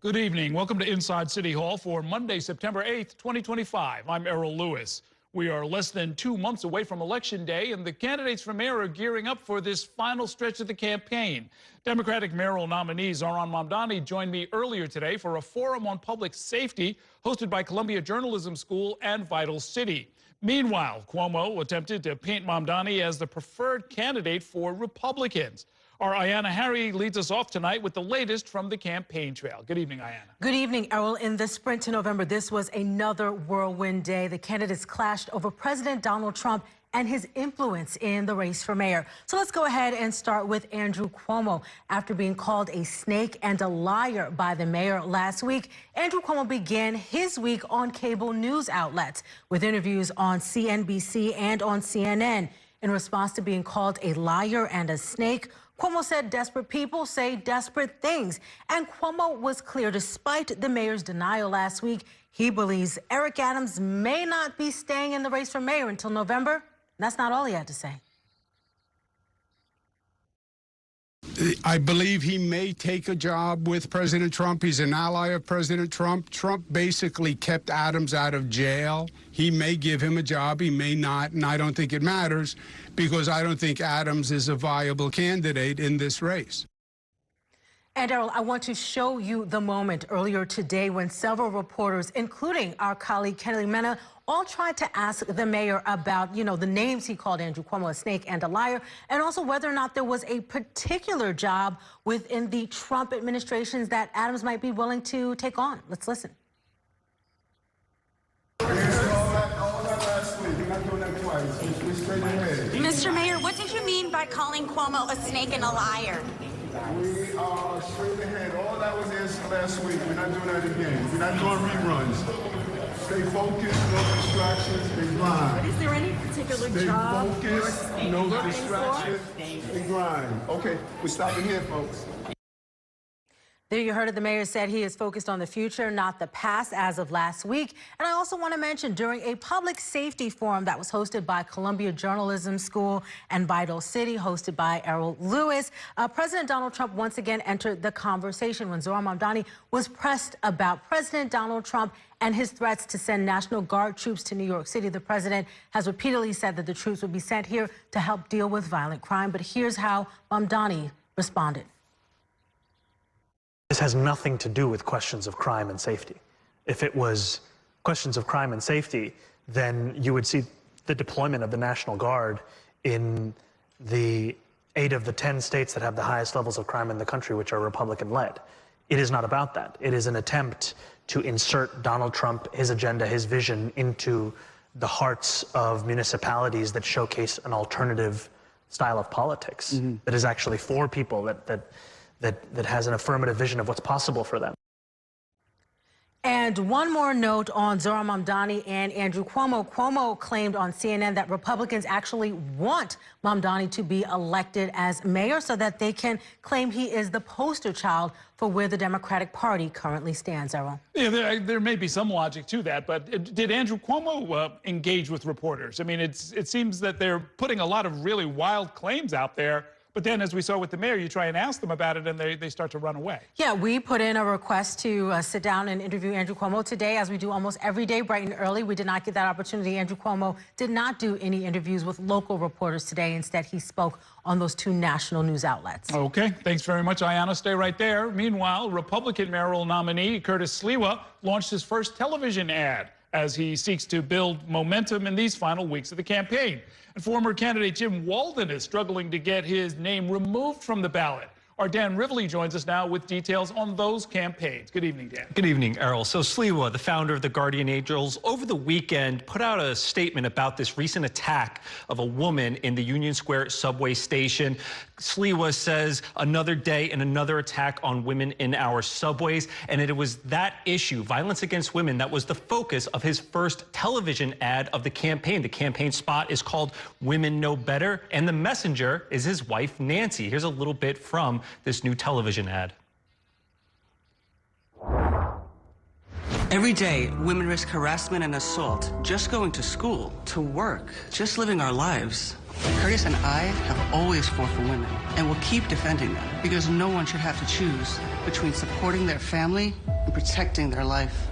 Good evening. Welcome to Inside City Hall for Monday, September 8th, 2025. I'm Errol Louis. We are less than 2 months away from Election Day, and the candidates for mayor are gearing up for this final stretch of the campaign. Democratic mayoral nominee Zohran Mamdani joined me earlier today for a forum on public safety hosted by Columbia Journalism School and Vital City. Meanwhile, Cuomo attempted to paint Mamdani as the preferred candidate for Republicans. Our Ayanna Harry leads us off tonight with the latest from the campaign trail. Good evening, Ayanna. Good evening, Errol. In the sprint to November, this was another whirlwind day. The candidates clashed over President Donald Trump and his influence in the race for mayor. So let's go ahead and start with Andrew Cuomo. After being called a snake and a liar by the mayor last week, Andrew Cuomo began his week on cable news outlets with interviews on CNBC and on CNN. In response to being called a liar and a snake, Cuomo said desperate people say desperate things. And Cuomo was clear, despite the mayor's denial last week, he believes Eric Adams may not be staying in the race for mayor until November. That's not all he had to say. I believe he may take a job with President Trump. He's an ally of President Trump. Trump basically kept Adams out of jail. He may give him a job, he may not, and I don't think it matters because I don't think Adams is a viable candidate in this race. And Errol, I want to show you the moment earlier today when several reporters, including our colleague Kennedy Mena, all tried to ask the mayor about, the names he called Andrew Cuomo a snake and a liar, and also whether or not there was a particular job within the Trump administrations that Adams might be willing to take on. Let's listen. Mr. Mayor, what did you mean by calling Cuomo a snake and a liar? We are straight ahead. All that was answered last week. We're not doing that again. We're not doing reruns. Stay focused, no distractions, and grind. But is there any particular job? Stay focused, no distractions, and grind. Okay, we're stopping here, folks. There you heard it. The mayor said he is focused on the future, not the past, as of last week. And I also want to mention, during a public safety forum that was hosted by Columbia Journalism School and Vital City, hosted by Errol Louis, President Donald Trump once again entered the conversation when Zohran Mamdani was pressed about President Donald Trump and his threats to send National Guard troops to New York City. The president has repeatedly said that the troops would be sent here to help deal with violent crime. But here's how Mamdani responded. This has nothing to do with questions of crime and safety. If it was questions of crime and safety, then you would see the deployment of the National Guard in the 8 of the 10 states that have the highest levels of crime in the country, which are Republican-led. It is not about that. It is an attempt to insert Donald Trump, his agenda, his vision into the hearts of municipalities that showcase an alternative style of politics that is actually for people, that has an affirmative vision of what's possible for them. And one more note on Zohran Mamdani and Andrew Cuomo. Cuomo claimed on CNN that Republicans actually want Mamdani to be elected as mayor so that they can claim he is the poster child for where the Democratic Party currently stands, Errol. Yeah, there may be some logic to that, but did Andrew Cuomo engage with reporters? I mean, it seems that they're putting a lot of really wild claims out there. But then, as we saw with the mayor, you try and ask them about it, and they start to run away. Yeah, we put in a request to sit down and interview Andrew Cuomo today, as we do almost every day, bright and early. We did not get that opportunity. Andrew Cuomo did not do any interviews with local reporters today. Instead, he spoke on those 2 national news outlets. Okay, thanks very much, Ayanna. Stay right there. Meanwhile, Republican mayoral nominee Curtis Sliwa launched his first television ad as he seeks to build momentum in these final weeks of the campaign. And former candidate Jim Walden is struggling to get his name removed from the ballot. Our Dan Rivley joins us now with details on those campaigns. Good evening, Dan. Good evening, Errol. So Sliwa, the founder of the Guardian Angels, over the weekend put out a statement about this recent attack of a woman in the Union Square subway station. Sliwa says another day and another attack on women in our subways. And it was that issue, violence against women, that was the focus of his first television ad of the campaign. The campaign spot is called Women Know Better, and the messenger is his wife, Nancy. Here's a little bit from this new television ad. Every day, women risk harassment and assault just going to school, to work, just living our lives. Curtis and I have always fought for women and will keep defending them because no one should have to choose between supporting their family and protecting their life.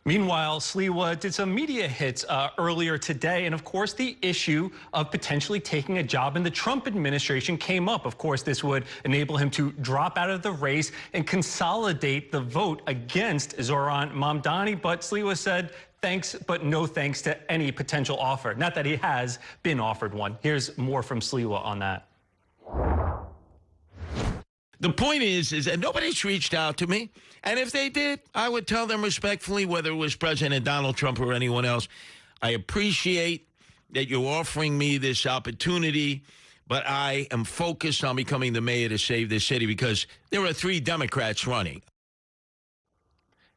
Meanwhile, Sliwa did some media hits earlier today, and of course the issue of potentially taking a job in the Trump administration came up. Of course, this would enable him to drop out of the race and consolidate the vote against Zohran Mamdani, but Sliwa said thanks, but no thanks to any potential offer. Not that he has been offered one. Here's more from Sliwa on that. The point is that nobody's reached out to me. And if they did, I would tell them respectfully, whether it was President Donald Trump or anyone else, I appreciate that you're offering me this opportunity, but I am focused on becoming the mayor to save this city because there are 3 Democrats running.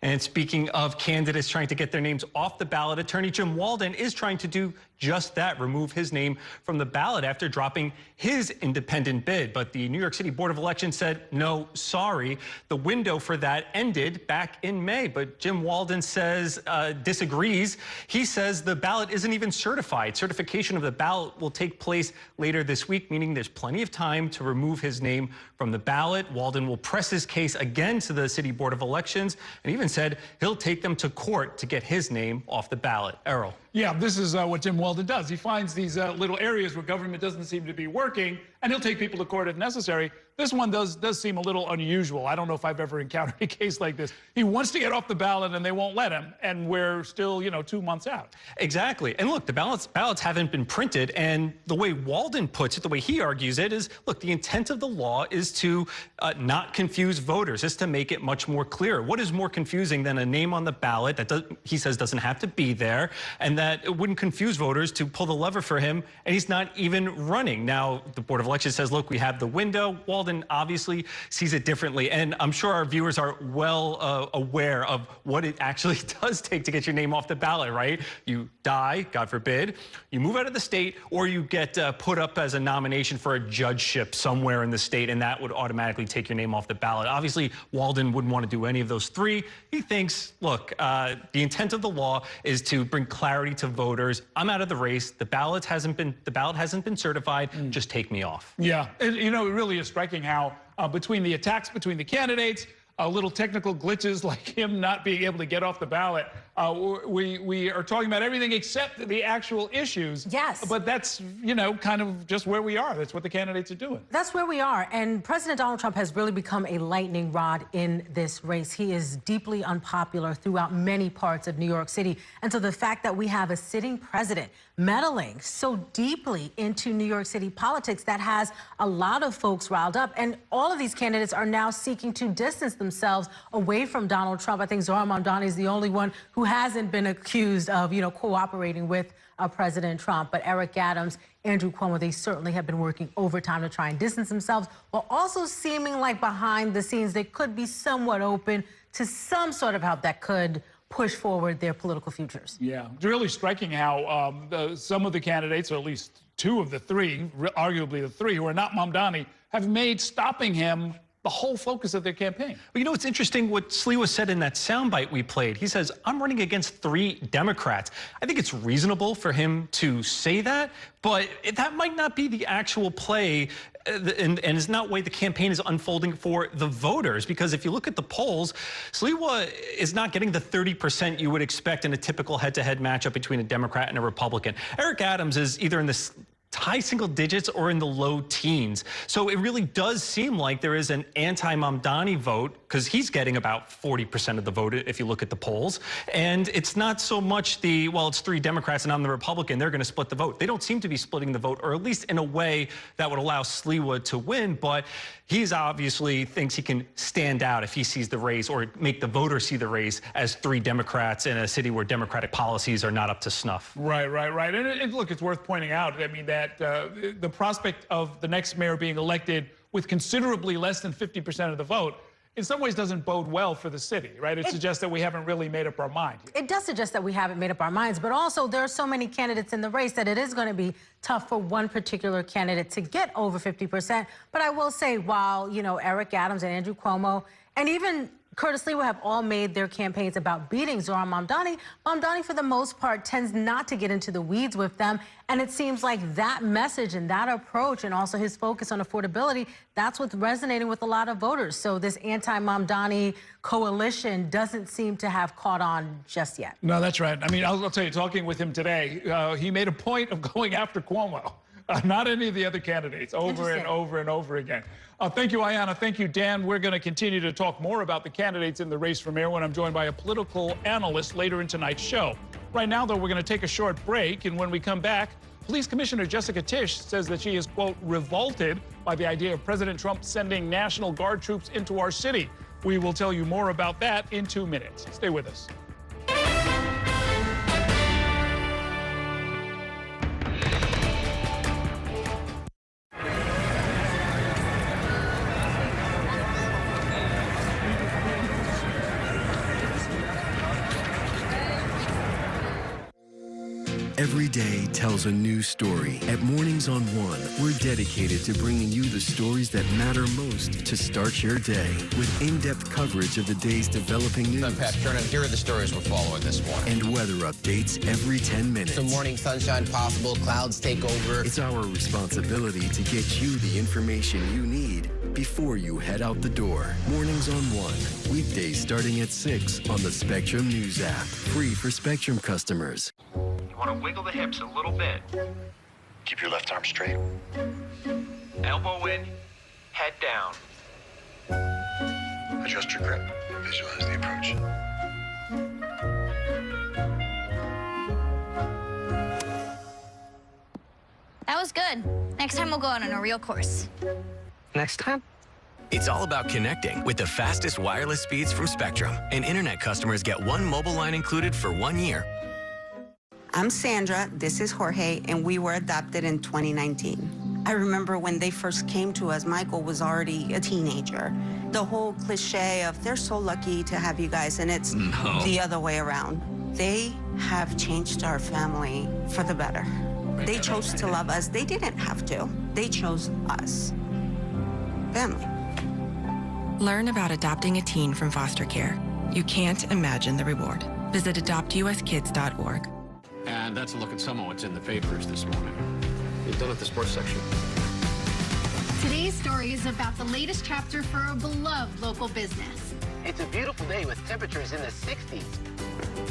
And speaking of candidates trying to get their names off the ballot, Attorney Jim Walden is trying to do just that, remove his name from the ballot after dropping his independent bid. But the New York City Board of Elections said, no, sorry. The window for that ended back in May. But Jim Walden says, disagrees. He says the ballot isn't even certified. Certification of the ballot will take place later this week, meaning there's plenty of time to remove his name from the ballot. Walden will press his case again to the City Board of Elections and even said he'll take them to court to get his name off the ballot. Errol. Yeah, this is what Jim Walden does. He finds these little areas where government doesn't seem to be working, and he'll take people to court if necessary. This one does seem a little unusual. I don't know if I've ever encountered a case like this. He wants to get off the ballot, and they won't let him, and we're still, 2 months out. Exactly. And look, the ballots haven't been printed, and the way Walden puts it, the way he argues it is, look, the intent of the law is to not confuse voters, is to make it much more clear. What is more confusing than a name on the ballot that he says doesn't have to be there, and that it wouldn't confuse voters to pull the lever for him, and he's not even running. Now, the Board of Elections says, look, we have the window. Walden obviously sees it differently, and I'm sure our viewers are well aware of what it actually does take to get your name off the ballot, right? You die, God forbid, you move out of the state, or you get put up as a nomination for a judgeship somewhere in the state, and that would automatically take your name off the ballot. Obviously, Walden wouldn't want to do any of those 3. He thinks, look, the intent of the law is to bring clarity to voters. I'm out of the race. The ballot hasn't been certified. Just take me off. Yeah, and, it really is striking how between the attacks between the candidates, little technical glitches like him not being able to get off the ballot, we are talking about everything except the actual issues. Yes. But that's, kind of just where we are. That's what the candidates are doing. That's where we are. And President Donald Trump has really become a lightning rod in this race. He is deeply unpopular throughout many parts of New York City. And so the fact that we have a sitting president meddling so deeply into New York City politics, that has a lot of folks riled up. And all of these candidates are now seeking to distance themselves away from Donald Trump. I think Zohran Mamdani is the only one who hasn't been accused of, cooperating with President Trump. But Eric Adams, Andrew Cuomo, they certainly have been working overtime to try and distance themselves, while also seeming like behind the scenes they could be somewhat open to some sort of help that could push forward their political futures. Yeah, it's really striking how some of the candidates, or at least 2 of the 3, arguably the 3 who are not Mamdani, have made stopping him the whole focus of their campaign. Well, it's interesting what Sliwa said in that soundbite we played. He says, I'm running against 3 Democrats. I think it's reasonable for him to say that, but that might not be the actual play, and is not the way the campaign is unfolding for the voters. Because if you look at the polls, Sliwa is not getting the 30% you would expect in a typical head-to-head matchup between a Democrat and a Republican. Eric Adams is either in the high single digits or in the low teens. So it really does seem like there is an anti-Mamdani vote, because he's getting about 40% of the vote if you look at the polls. And it's not so much it's 3 Democrats and I'm the Republican, they're going to split the vote. They don't seem to be splitting the vote, or at least in a way that would allow Sliwa to win. But he's obviously thinks he can stand out if he sees the race, or make the voters see the race as 3 Democrats in a city where Democratic policies are not up to snuff. Right. And look, it's worth pointing out, that the prospect of the next mayor being elected with considerably less than 50% of the vote in some ways doesn't bode well for the city, right? It suggests that we haven't really made up our mind yet. It does suggest that we haven't made up our minds, but also there are so many candidates in the race that it is going to be tough for one particular candidate to get over 50%. But I will say, while, Eric Adams and Andrew Cuomo, and even Curtis Lee will have all made their campaigns about beating Zohran Mamdani. Mamdani, for the most part, tends not to get into the weeds with them. And it seems like that message and that approach and also his focus on affordability, that's what's resonating with a lot of voters. So this anti-Mamdani coalition doesn't seem to have caught on just yet. No, that's right. I mean, I'll tell you, talking with him today, he made a point of going after Cuomo. Not any of the other candidates, over and over and over again. Thank you, Ayanna. Thank you, Dan. We're going to continue to talk more about the candidates in the race for mayor when I'm joined by a political analyst later in tonight's show. Right now, though, we're going to take a short break, and when we come back, Police Commissioner Jessica Tisch says that she is, quote, revolted by the idea of President Trump sending National Guard troops into our city. We will tell you more about that in 2 minutes. Stay with us. Every day tells a new story. At Mornings on One, we're dedicated to bringing you the stories that matter most to start your day. With in-depth coverage of the day's developing news. I'm Pat Kernan. Here are the stories we're following this morning. And weather updates every 10 minutes. Some morning sunshine possible, clouds take over. It's our responsibility to get you the information you need before you head out the door. Mornings on One, weekdays starting at 6 on the Spectrum News app. Free for Spectrum customers. You want to wiggle the hips a little bit. Keep your left arm straight. Elbow in, head down. Adjust your grip. Visualize the approach. That was good. Next time we'll go out on a real course. Next time? It's all about connecting with the fastest wireless speeds from Spectrum. And internet customers get one mobile line included for 1 year. I'm Sandra, this is Jorge, and we were adopted in 2019. I remember when they first came to us, Michael was already a teenager. The whole cliche of they're so lucky to have you guys, and it's the other way around. They have changed our family for the better. They chose to love us. They didn't have to. They chose us. Family. Learn about adopting a teen from foster care. You can't imagine the reward. Visit adoptuskids.org. And that's a look at some of what's in the papers this morning. We've done at the sports section. Today's story is about the latest chapter for a beloved local business. It's a beautiful day with temperatures in the 60s,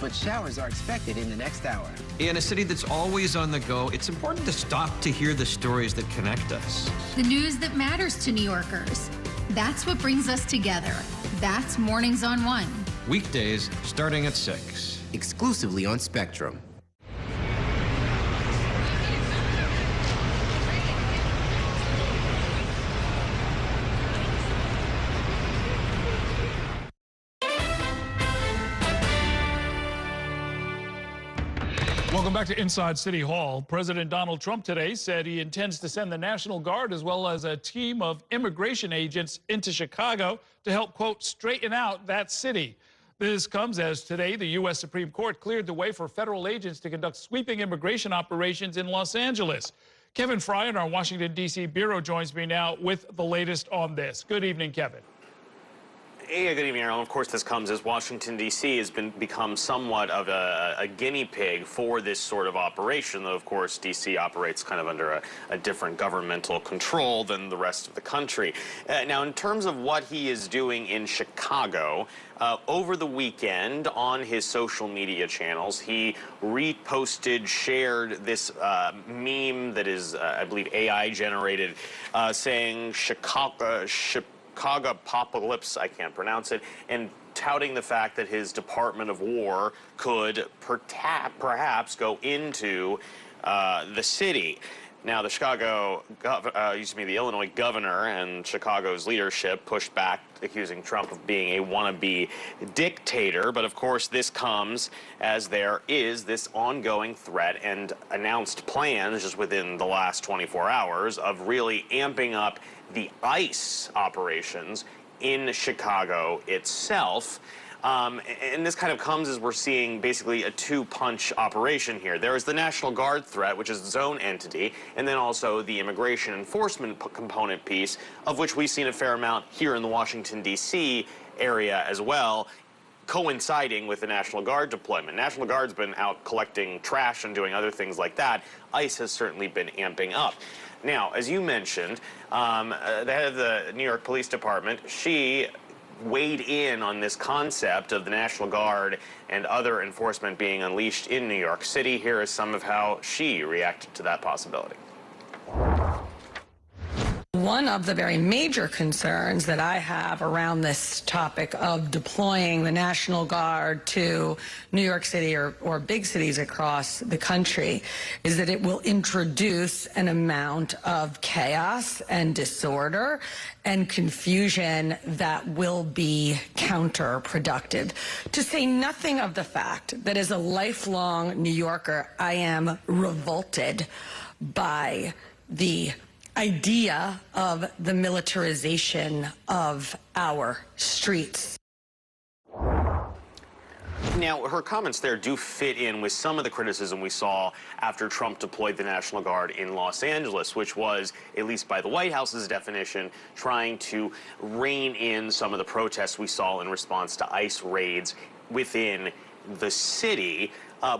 but showers are expected in the next hour. In a city that's always on the go, it's important to stop to hear the stories that connect us. The news that matters to New Yorkers. That's what brings us together. That's Mornings on One. Weekdays starting at 6. Exclusively on Spectrum. Welcome back to Inside City Hall. President Donald Trump today said he intends to send the National Guard as well as a team of immigration agents into Chicago to help, quote, straighten out that city. This comes as today the U.S. Supreme Court cleared the way for federal agents to conduct sweeping immigration operations in Los Angeles. Kevin Fry in our Washington, D.C. bureau joins me now with the latest on this. Good evening, Kevin. Hey, good evening, Errol. Of course, this comes as Washington, D.C. has become somewhat of a guinea pig for this sort of operation, though, of course, D.C. operates kind of under a different governmental control than the rest of the country. Now, in terms of what he is doing in Chicago, over the weekend on his social media channels, he reposted, shared this meme that is, I believe, AI-generated, saying Chicago apocalypse, I can't pronounce it, and touting the fact that his Department of War could perhaps go into the city. Now, the Illinois governor and Chicago's leadership pushed back, accusing Trump of being a wannabe dictator. But of course, this comes as there is this ongoing threat and announced plans just within the last 24 hours of really amping up the ICE operations in Chicago itself. And this kind of comes as we're seeing basically a two-punch operation here. There is the National Guard threat, which is its own entity, and then also the immigration enforcement component piece, of which we've seen a fair amount here in the Washington, D.C. area as well, coinciding with the National Guard deployment. National Guard's been out collecting trash and doing other things like that. ICE has certainly been amping up. Now, as you mentioned, the head of the New York Police Department, she weighed in on this concept of the National Guard and other enforcement being unleashed in New York City. Here is some of how she reacted to that possibility. One of the very major concerns that I have around this topic of deploying the National Guard to New York City or big cities across the country is that it will introduce an amount of chaos and disorder and confusion that will be counterproductive. To say nothing of the fact that as a lifelong New Yorker, I am revolted by the idea of the militarization of our streets. Now, her comments there do fit in with some of the criticism we saw after Trump deployed the National Guard in Los Angeles, which was, at least by the White House's definition, trying to rein in some of the protests we saw in response to ICE raids within the city.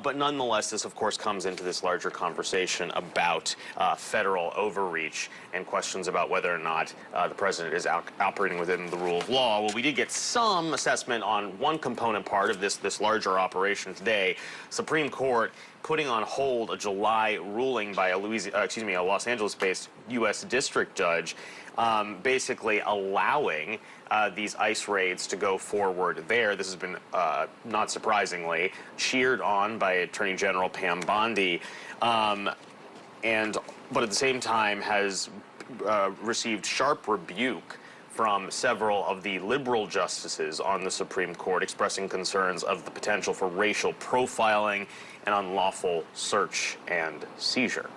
But nonetheless, this, of course, comes into this larger conversation about federal overreach and questions about whether or not the president is operating within the rule of law. Well, we did get some assessment on one component part of this larger operation today. Supreme Court putting on hold a July ruling by a Los Angeles-based U.S. district judge, basically allowing these ICE raids to go forward there. This has been, not surprisingly, cheered on by Attorney General Pam Bondi, but at the same time has received sharp rebuke from several of the liberal justices on the Supreme Court, expressing concerns of the potential for racial profiling and unlawful search and seizure.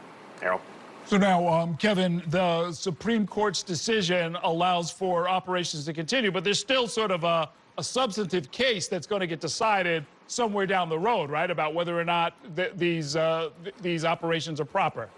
Errol? So now, Kevin, the Supreme Court's decision allows for operations to continue, but there's still sort of a substantive case that's going to get decided somewhere down the road, right, about whether or not these operations are proper.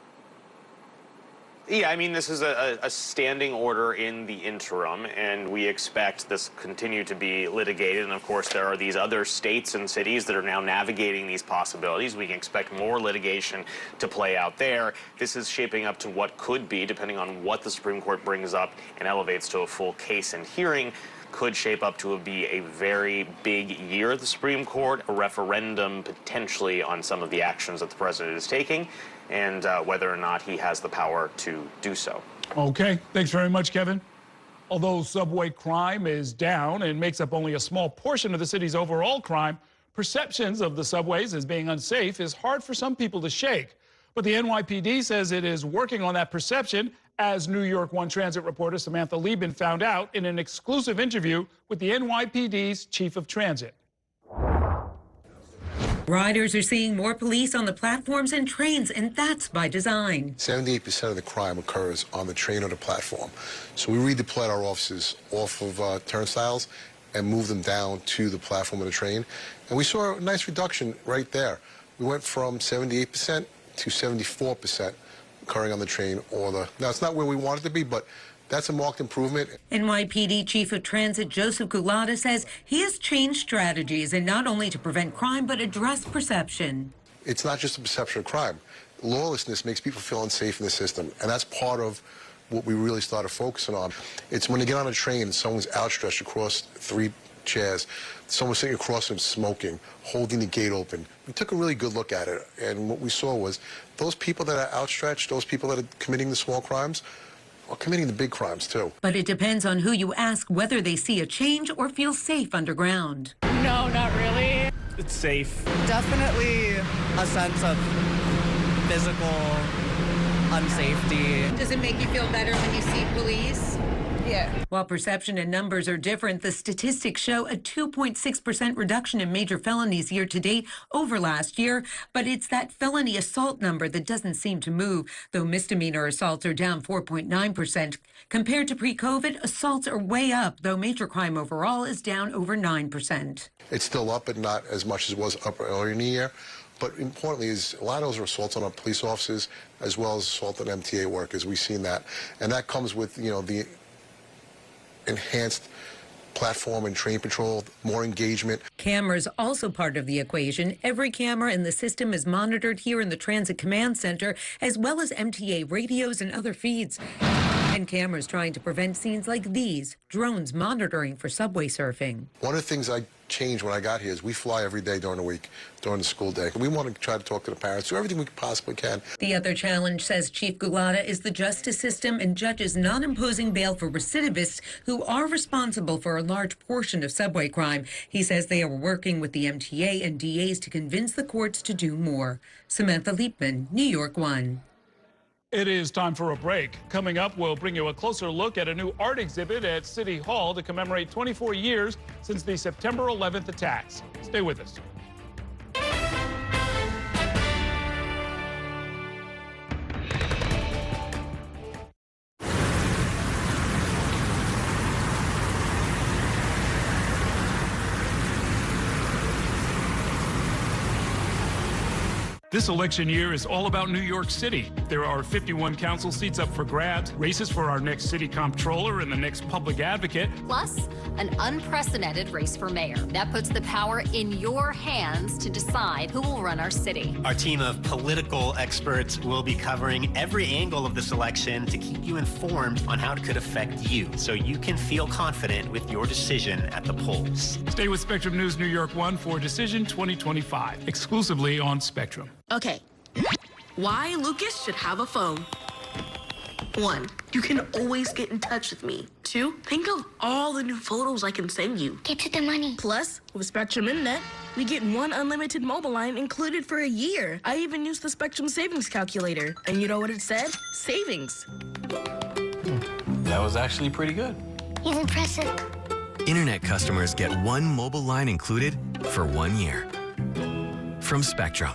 Yeah, I mean, this is a standing order in the interim, and we expect this continue to be litigated. And of course, there are these other states and cities that are now navigating these possibilities. We can expect more litigation to play out there. This is shaping up to what could be, depending on what the Supreme Court brings up and elevates to a full case and hearing, could shape up to be a very big year at the Supreme Court, a referendum potentially on some of the actions that the president is taking, and whether or not he has the power to do so. Okay, thanks very much, Kevin. Although subway crime is down and makes up only a small portion of the city's overall crime, perceptions of the subways as being unsafe is hard for some people to shake. But the NYPD says it is working on that perception, as New York One Transit reporter Samantha Liebman found out in an exclusive interview with the NYPD's chief of transit. Riders are seeing more police on the platforms and trains, and that's by design. 78% of the crime occurs on the train or the platform. So we redeployed our officers off of turnstiles and moved them down to the platform of the train. And we saw a nice reduction right there. We went from 78% to 74% occurring on the train or the... Now, it's not where we want it to be, but that's a marked improvement. NYPD Chief of Transit Joseph Gulata says he has changed strategies, and not only to prevent crime, but address perception. It's not just a perception of crime. Lawlessness makes people feel unsafe in the system, and that's part of what we really started focusing on. It's when you get on a train and someone's outstretched across 3 chairs, someone sitting across them smoking, holding the gate open. We took a really good look at it, and what we saw was those people that are outstretched, those people that are committing the small crimes, are committing the big crimes too. But it depends on who you ask whether they see a change or feel safe underground. No, not really. It's safe. Definitely a sense of physical unsafety. Does it make you feel better when you see police? Yeah. While perception and numbers are different, the statistics show a 2.6% reduction in major felonies year to date over last year. But it's that felony assault number that doesn't seem to move, though misdemeanor assaults are down 4.9%. Compared to pre-COVID, assaults are way up, though major crime overall is down over 9%. It's still up, but not as much as it was up earlier in the year. But importantly, is a lot of those are assaults on our police officers as well as assault on MTA workers. We've seen that. And that comes with, you know, the enhanced platform and train patrol, more engagement. Cameras also part of the equation. Every camera in the system is monitored here in the Transit Command Center, as well as MTA radios and other feeds. And cameras trying to prevent scenes like these, drones monitoring for subway surfing. One of the things I changed when I got here is we fly every day during the week, during the school day. We want to try to talk to the parents, do everything we possibly can. The other challenge, says Chief Gulata, is the justice system and judges not imposing bail for recidivists who are responsible for a large portion of subway crime. He says they are working with the MTA and DAs to convince the courts to do more. Samantha Liepman, New York 1. It is time for a break. Coming up, we'll bring you a closer look at a new art exhibit at City Hall to commemorate 24 years since the September 11th attacks. Stay with us. This election year is all about New York City. There are 51 council seats up for grabs, races for our next city comptroller and the next public advocate. Plus, an unprecedented race for mayor. That puts the power in your hands to decide who will run our city. Our team of political experts will be covering every angle of this election to keep you informed on how it could affect you, so you can feel confident with your decision at the polls. Stay with Spectrum News New York 1 for Decision 2025, exclusively on Spectrum. Okay, why Lucas should have a phone. 1, you can always get in touch with me. 2, think of all the new photos I can send you. Get to the money. Plus, with Spectrum Internet, we get 1 unlimited mobile line included for a year. I even used the Spectrum Savings Calculator. And you know what it said? Savings. That was actually pretty good. He's impressive. Internet customers get 1 mobile line included for 1 year. From Spectrum.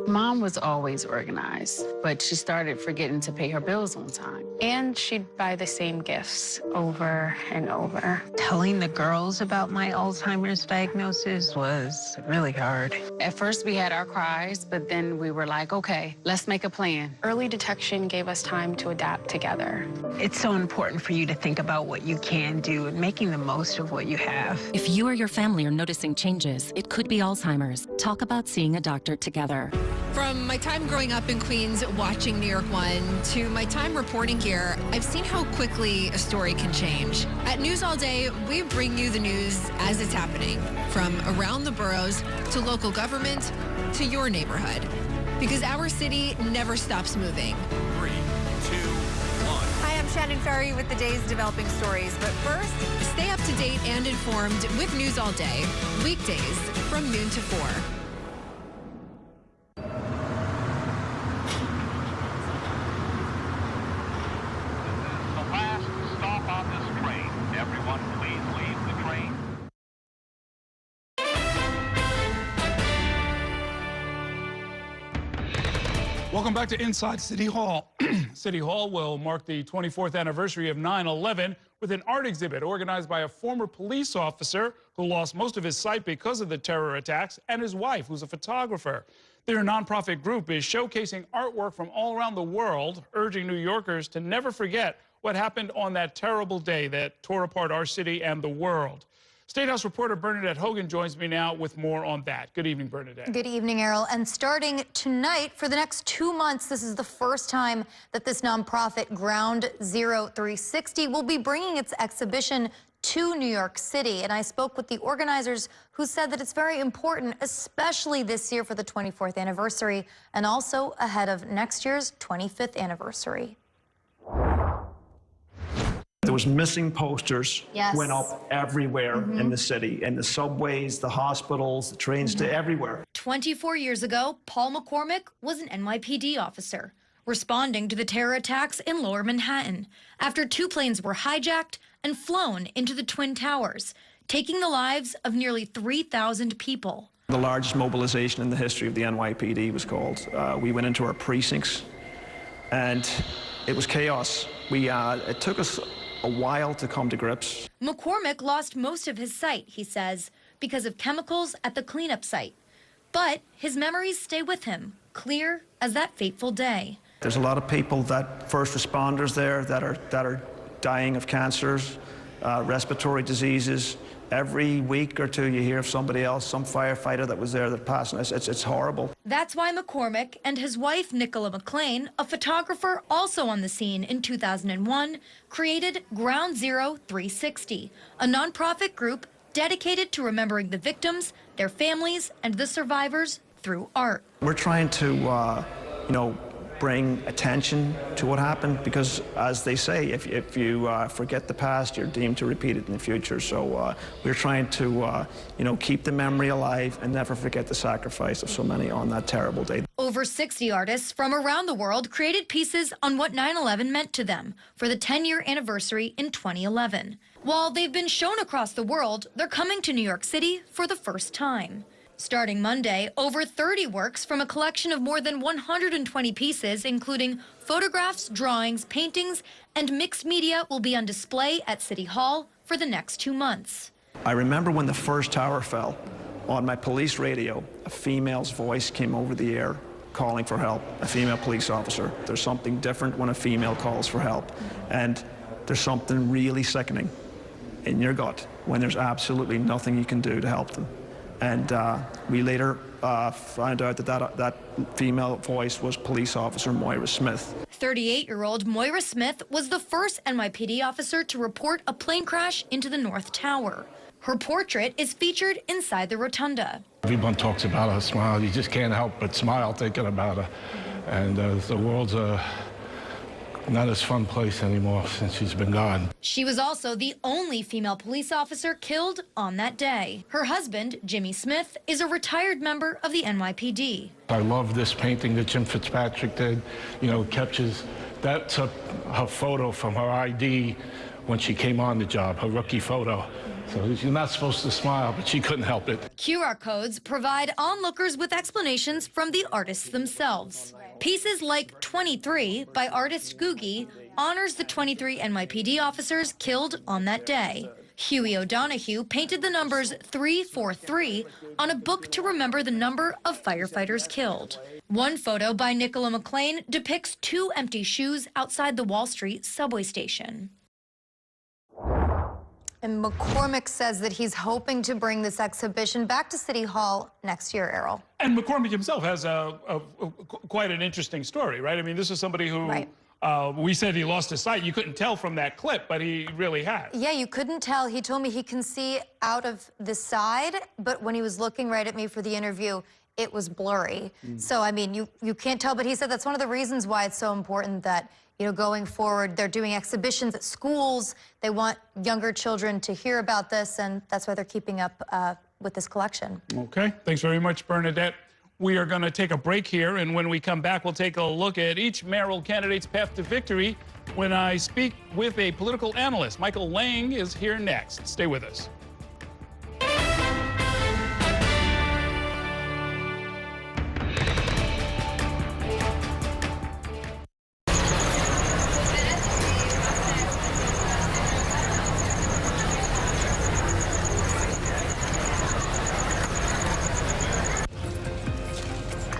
Mom was always organized, but she started forgetting to pay her bills on time. And she'd buy the same gifts over and over. Telling the girls about my Alzheimer's diagnosis was really hard. At first, we had our cries, but then we were like, okay, let's make a plan. Early detection gave us time to adapt together. It's so important for you to think about what you can do and making the most of what you have. If you or your family are noticing changes, it could be Alzheimer's. Talk about seeing a doctor together. From my time growing up in Queens watching New York 1 to my time reporting here, I've seen how quickly a story can change. At News All Day, we bring you the news as it's happening, from around the boroughs to local government to your neighborhood. Because our city never stops moving. 3, 2, 1. Hi, I'm Shannon Ferry with the day's developing stories. But first, stay up to date and informed with News All Day, weekdays from noon to 4. Welcome back to Inside City Hall. City Hall will mark the 24th anniversary of 9/11 with an art exhibit organized by a former police officer who lost most of his sight because of the terror attacks, and his wife, who's a photographer. Their nonprofit group is showcasing artwork from all around the world, urging New Yorkers to never forget what happened on that terrible day that tore apart our city and the world. State House reporter Bernadette Hogan joins me now with more on that. Good evening, Bernadette. Good evening, Errol. And starting tonight, for the next 2 months, this is the first time that this nonprofit Ground Zero 360 will be bringing its exhibition to New York City. And I spoke with the organizers who said that it's very important, especially this year for the 24th anniversary and also ahead of next year's 25th anniversary. There was missing posters Yes. went up everywhere in the city, in the subways, the hospitals, the trains, to everywhere. 24 years ago, Paul McCormick was an NYPD officer, responding to the terror attacks in Lower Manhattan after 2 planes were hijacked and flown into the Twin Towers, taking the lives of nearly 3,000 people. The largest mobilization in the history of the NYPD was called. We went into our precincts, and it was chaos. It took us a while to come to grips. McCormick lost most of his sight, he says, because of chemicals at the cleanup site. But his memories stay with him, clear as that fateful day. There's a lot of people, that first responders there, that are dying of cancers. respiratory diseases. Every week or two you hear of somebody else, some firefighter that was there that passed. It's horrible. That's why McCormick and his wife, Nicola McLean, a photographer also on the scene in 2001, created Ground Zero 360, a nonprofit group dedicated to remembering the victims, their families, and the survivors through art. We're trying to, bring attention to what happened, because as they say, if you forget the past, you're deemed to repeat it in the future. So we're trying to, keep the memory alive and never forget the sacrifice of so many on that terrible day. Over 60 artists from around the world created pieces on what 9/11 meant to them for the 10-year anniversary in 2011. While they've been shown across the world, they're coming to New York City for the first time. Starting Monday, over 30 works from a collection of more than 120 pieces, including photographs, drawings, paintings, and mixed media, will be on display at City Hall for the next 2 months. I remember when the first tower fell, on my police radio, a female's voice came over the air calling for help, a female police officer. There's something different when a female calls for help, and there's something really sickening in your gut when there's absolutely nothing you can do to help them. And we later found out that female voice was police officer Moira Smith. 38-year-old Moira Smith was the first NYPD officer to report a plane crash into the North Tower. Her portrait is featured inside the rotunda. Everyone talks about her smile. You just can't help but smile thinking about her. And the world's not as fun place anymore since she's been gone. She was also the only female police officer killed on that day. Her husband, Jimmy Smith, is a retired member of the NYPD. I love this painting that Jim Fitzpatrick did. Captures, that's her photo from her ID when she came on the job, her rookie photo. So you're not supposed to smile, but she couldn't help it. QR codes provide onlookers with explanations from the artists themselves. Pieces like 23 by artist Googie honors the 23 NYPD officers killed on that day. Huey O'Donoghue painted the numbers 343 on a book to remember the number of firefighters killed. One photo by Nicola McLean depicts 2 empty shoes outside the Wall Street subway station. And McCormick says that he's hoping to bring this exhibition back to City Hall next year, Errol. And McCormick himself has quite an interesting story, right? I mean, this is somebody who, we said he lost his sight. You couldn't tell from that clip, but he really has. Yeah, you couldn't tell. He told me he can see out of the side, but when he was looking right at me for the interview, it was blurry. So, I mean, you can't tell, but he said that's one of the reasons why it's so important that, going forward, they're doing exhibitions at schools. They want younger children to hear about this, and that's why they're keeping up with this collection. Okay, thanks very much, Bernadette. We are going to take a break here, and when we come back, we'll take a look at each mayoral candidate's path to victory when I speak with a political analyst. Michael Lang is here next. Stay with us.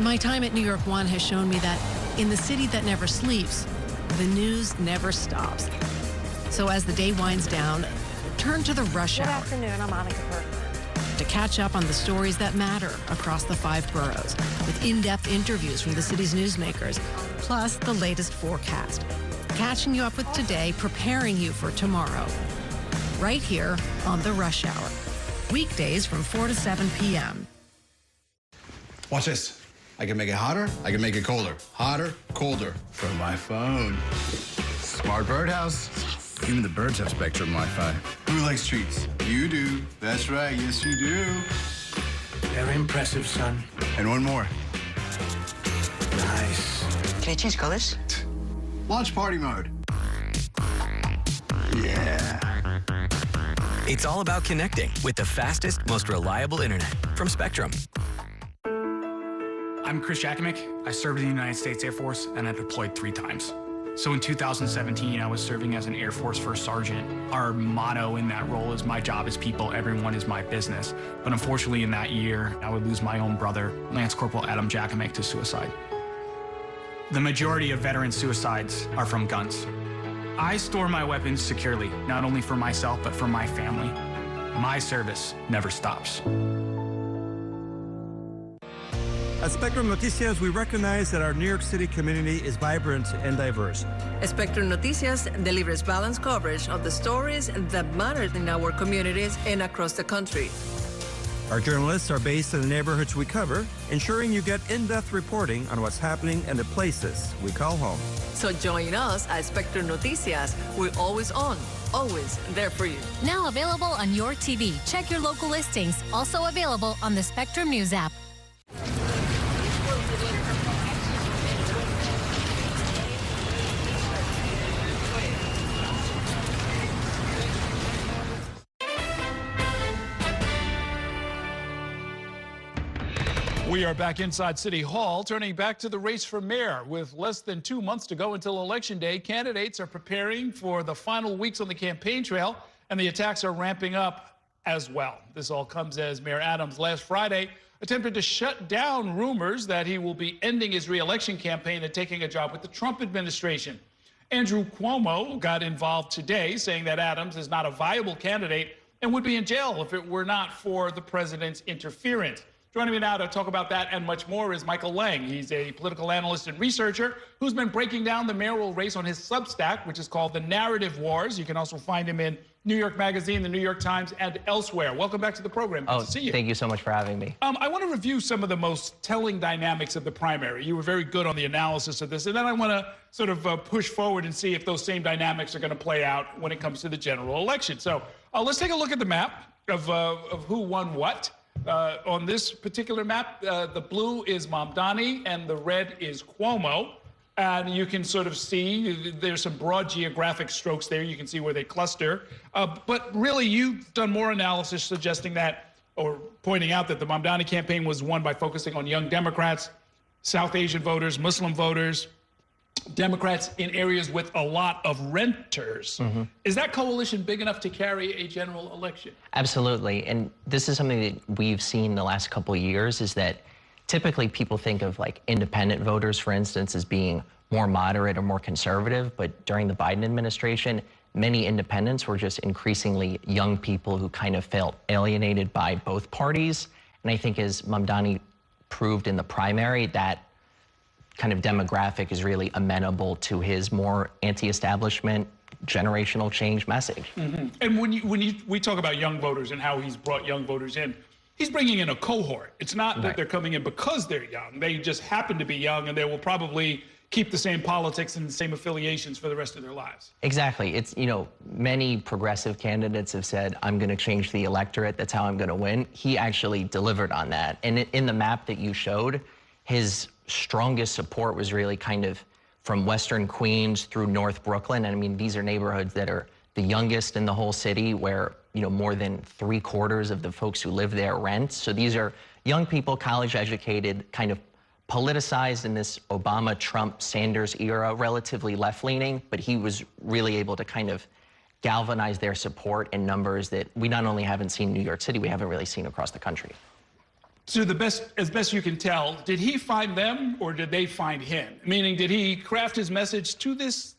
My time at New York One has shown me that in the city that never sleeps, the news never stops. So as the day winds down, turn to the rush hour. Good afternoon, I'm Monica Bergman. To catch up on the stories that matter across the 5 boroughs, with in-depth interviews from the city's newsmakers, plus the latest forecast. Catching you up with today, preparing you for tomorrow. Right here on the Rush Hour. Weekdays from 4 to 7 p.m. Watch this. I can make it hotter, I can make it colder. Hotter, colder from my phone. Smart birdhouse. Even the birds have Spectrum Wi-Fi. Who likes treats? You do. That's right, yes you do. Very impressive, son. And one more. Nice. Can I change colors? Launch party mode. Yeah. It's all about connecting with the fastest, most reliable internet from Spectrum. I'm Chris Jakimick. I served in the United States Air Force, and I deployed 3 times. So in 2017, I was serving as an Air Force First Sergeant. Our motto in that role is, my job is people, everyone is my business. But unfortunately in that year, I would lose my own brother, Lance Corporal Adam Jakimick, to suicide. The majority of veteran suicides are from guns. I store my weapons securely, not only for myself, but for my family. My service never stops. At Spectrum Noticias, we recognize that our New York City community is vibrant and diverse. Spectrum Noticias delivers balanced coverage of the stories that matter in our communities and across the country. Our journalists are based in the neighborhoods we cover, ensuring you get in-depth reporting on what's happening in the places we call home. So join us at Spectrum Noticias. We're always on, always there for you. Now available on your TV. Check your local listings. Also available on the Spectrum News app. We are back inside City Hall, turning back to the race for mayor. With less than 2 months to go until Election Day, candidates are preparing for the final weeks on the campaign trail, and the attacks are ramping up as well. This all comes as Mayor Adams last Friday attempted to shut down rumors that he will be ending his re-election campaign and taking a job with the Trump administration. Andrew Cuomo got involved today, saying that Adams is not a viable candidate and would be in jail if it were not for the president's interference. Joining me now to talk about that and much more is Michael Lang. He's a political analyst and researcher who's been breaking down the mayoral race on his Substack, which is called The Narrative Wars. You can also find him in New York Magazine, the New York Times, and elsewhere. Welcome back to the program. Good to see you. Thank you so much for having me. I want to review some of the most telling dynamics of the primary. You were very good on the analysis of this, and then I want to sort of push forward and see if those same dynamics are going to play out when it comes to the general election. So let's take a look at the map of who won what. On this particular map, the blue is Mamdani and the red is Cuomo. And you can sort of see there's some broad geographic strokes there. You can see where they cluster. But really, you've done more analysis suggesting that, or pointing out that the Mamdani campaign was won by focusing on young Democrats, South Asian voters, Muslim voters, Democrats in areas with a lot of renters. Mm-hmm. Is that coalition big enough to carry a general election? Absolutely. And this is something that we've seen the last couple of years, is that typically people think of like independent voters, for instance, as being more moderate or more conservative. But during the Biden administration, many independents were just increasingly young people who kind of felt alienated by both parties. And I think as Mamdani proved in the primary, that kind of demographic is really amenable to his more anti-establishment, generational change message. Mm-hmm. And when we talk about young voters and how he's brought young voters in, he's bringing in a cohort. It's not that they're coming in because they're young. They just happen to be young, and they will probably keep the same politics and the same affiliations for the rest of their lives. Exactly. It's, you know, many progressive candidates have said, I'm going to change the electorate. That's how I'm going to win. He actually delivered on that. And in the map that you showed, his strongest support was really kind of from Western Queens through North Brooklyn. And I mean, these are neighborhoods that are the youngest in the whole city, where, you know, more than 3/4 of the folks who live there rent. So these are young people, college educated, kind of politicized in this Obama, Trump, Sanders era, relatively left leaning, but he was really able to kind of galvanize their support in numbers that we not only haven't seen in New York City, we haven't really seen across the country. So as best you can tell, did he find them or did they find him? Meaning, did he craft his message to this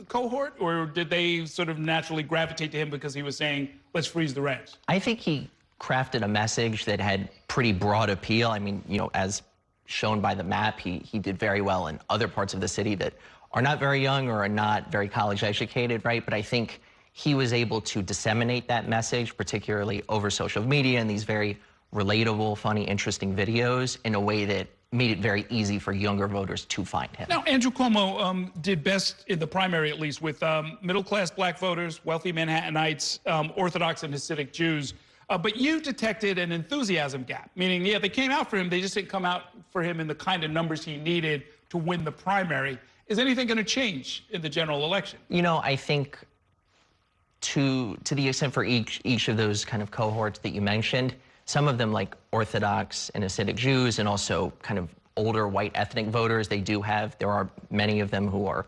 cohort, or did they sort of naturally gravitate to him because he was saying, let's freeze the rents? I think he crafted a message that had pretty broad appeal. I mean, you know, as shown by the map, he did very well in other parts of the city that are not very young or are not very college educated, right? But I think he was able to disseminate that message, particularly over social media and these very relatable, funny, interesting videos, in a way that made it very easy for younger voters to find him. Now, Andrew Cuomo did best in the primary, at least, with middle-class black voters, wealthy Manhattanites, Orthodox and Hasidic Jews. But you detected an enthusiasm gap, meaning, yeah, they came out for him, they just didn't come out for him in the kind of numbers he needed to win the primary. Is anything going to change in the general election? You know, I think to the extent for each of those kind of cohorts that you mentioned, some of them, like Orthodox and Hasidic Jews and also kind of older white ethnic voters, there are many of them who are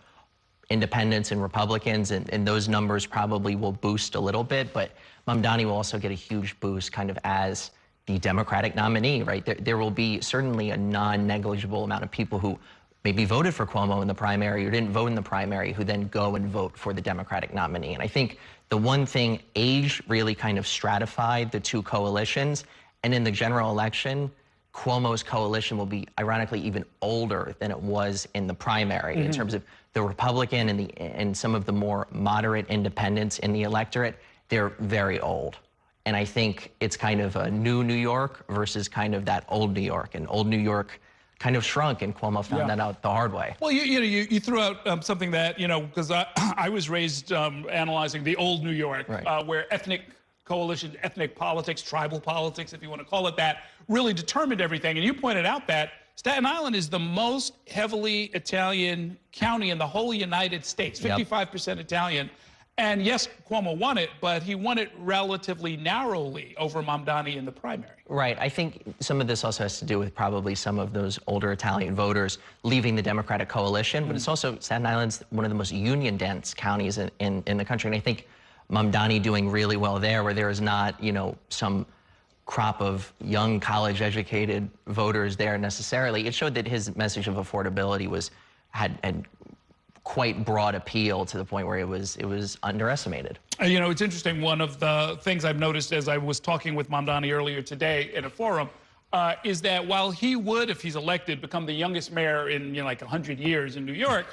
independents and Republicans, and those numbers probably will boost a little bit, but Mamdani will also get a huge boost kind of as the Democratic nominee, right? There will be certainly a non-negligible amount of people who maybe voted for Cuomo in the primary or didn't vote in the primary who then go and vote for the Democratic nominee. And I think the one thing, age really kind of stratified the two coalitions. And in the general election, Cuomo's coalition will be ironically even older than it was in the primary in terms of the Republican and some of the more moderate independents in the electorate. They're very old. And I think it's kind of a new New York versus kind of that old New York. And old New York kind of shrunk, and Cuomo found that out the hard way. Well, you threw out something that, because I was raised analyzing the old New York, where ethnic coalition, ethnic politics, tribal politics, if you want to call it that, really determined everything. And you pointed out that Staten Island is the most heavily Italian county in the whole United States, 55% Italian. And yes, Cuomo won it, but he won it relatively narrowly over Mamdani in the primary. Right. I think some of this also has to do with probably some of those older Italian voters leaving the Democratic coalition, but it's also Staten Island's one of the most union-dense counties in the country. And I think Mamdani doing really well there, where there is not, some crop of young college-educated voters there necessarily. It showed that his message of affordability had quite broad appeal to the point where it was underestimated. It's interesting. One of the things I've noticed as I was talking with Mamdani earlier today in a forum is that while he would, if he's elected, become the youngest mayor in like 100 years in New York,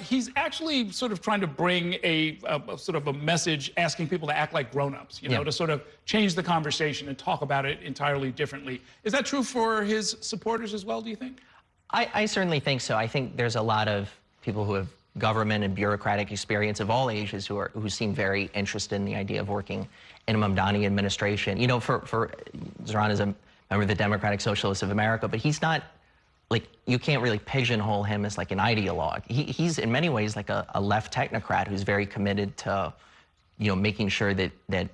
he's actually sort of trying to bring a sort of a message asking people to act like grown-ups, to sort of change the conversation and talk about it entirely differently. Is that true for his supporters as well, do you think? I certainly think so. I think there's a lot of people who have government and bureaucratic experience of all ages who seem very interested in the idea of working in a Mamdani administration. For Zoran is a member of the Democratic Socialists of America, but he's not, like, you can't really pigeonhole him as like an ideologue. He's in many ways like a left technocrat who's very committed to, making sure that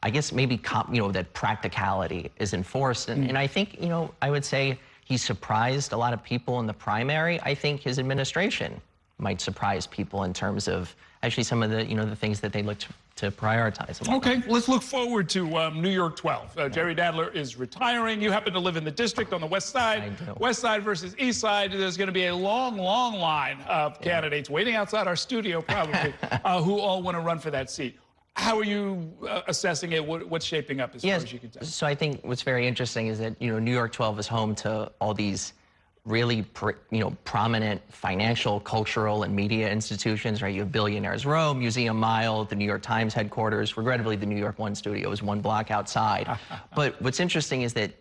I guess maybe, that practicality is enforced. And I think, I would say he surprised a lot of people in the primary. I think his administration might surprise people in terms of actually some of the, the things that they look to prioritize. Okay, let's look forward to New York 12. Jerry Nadler is retiring. You happen to live in the district on the west side. I do. West side versus east side. There's going to be a long, long line of candidates waiting outside our studio probably who all want to run for that seat. How are you assessing it? What's shaping up as far as you can tell? So I think what's very interesting is that, New York 12 is home to all these really, prominent financial, cultural, and media institutions, right? You have Billionaires Row, Museum Mile, the New York Times headquarters. Regrettably, the New York One studio is one block outside. But what's interesting is that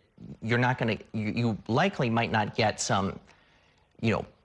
you're not going to, you likely might not get some,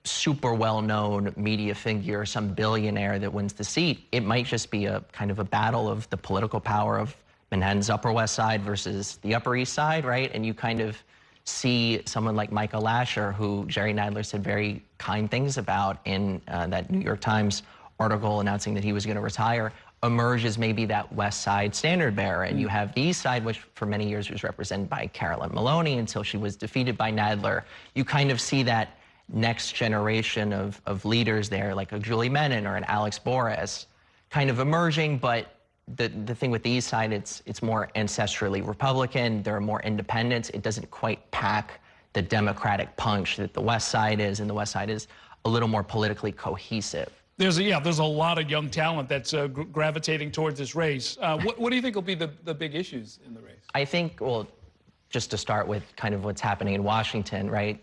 super well-known media figure, some billionaire that wins the seat. It might just be a kind of a battle of the political power of Manhattan's Upper West Side versus the Upper East Side, right? And you kind of see someone like Michael Lasher, who Jerry Nadler said very kind things about in that New York Times article announcing that he was going to retire, emerge as maybe that West Side standard bearer. And you have the East Side, which for many years was represented by Carolyn Maloney until she was defeated by Nadler. You kind of see that next generation of leaders there, like a Julie Menon or an Alex Boras, kind of emerging, but the thing with the East Side, it's more ancestrally Republican. There are more independents. It doesn't quite pack the Democratic punch that the West Side is, and the West Side is a little more politically cohesive. There's a lot of young talent that's gravitating towards this race. What do you think will be the big issues in the race? I think, well, just to start with kind of what's happening in Washington, right?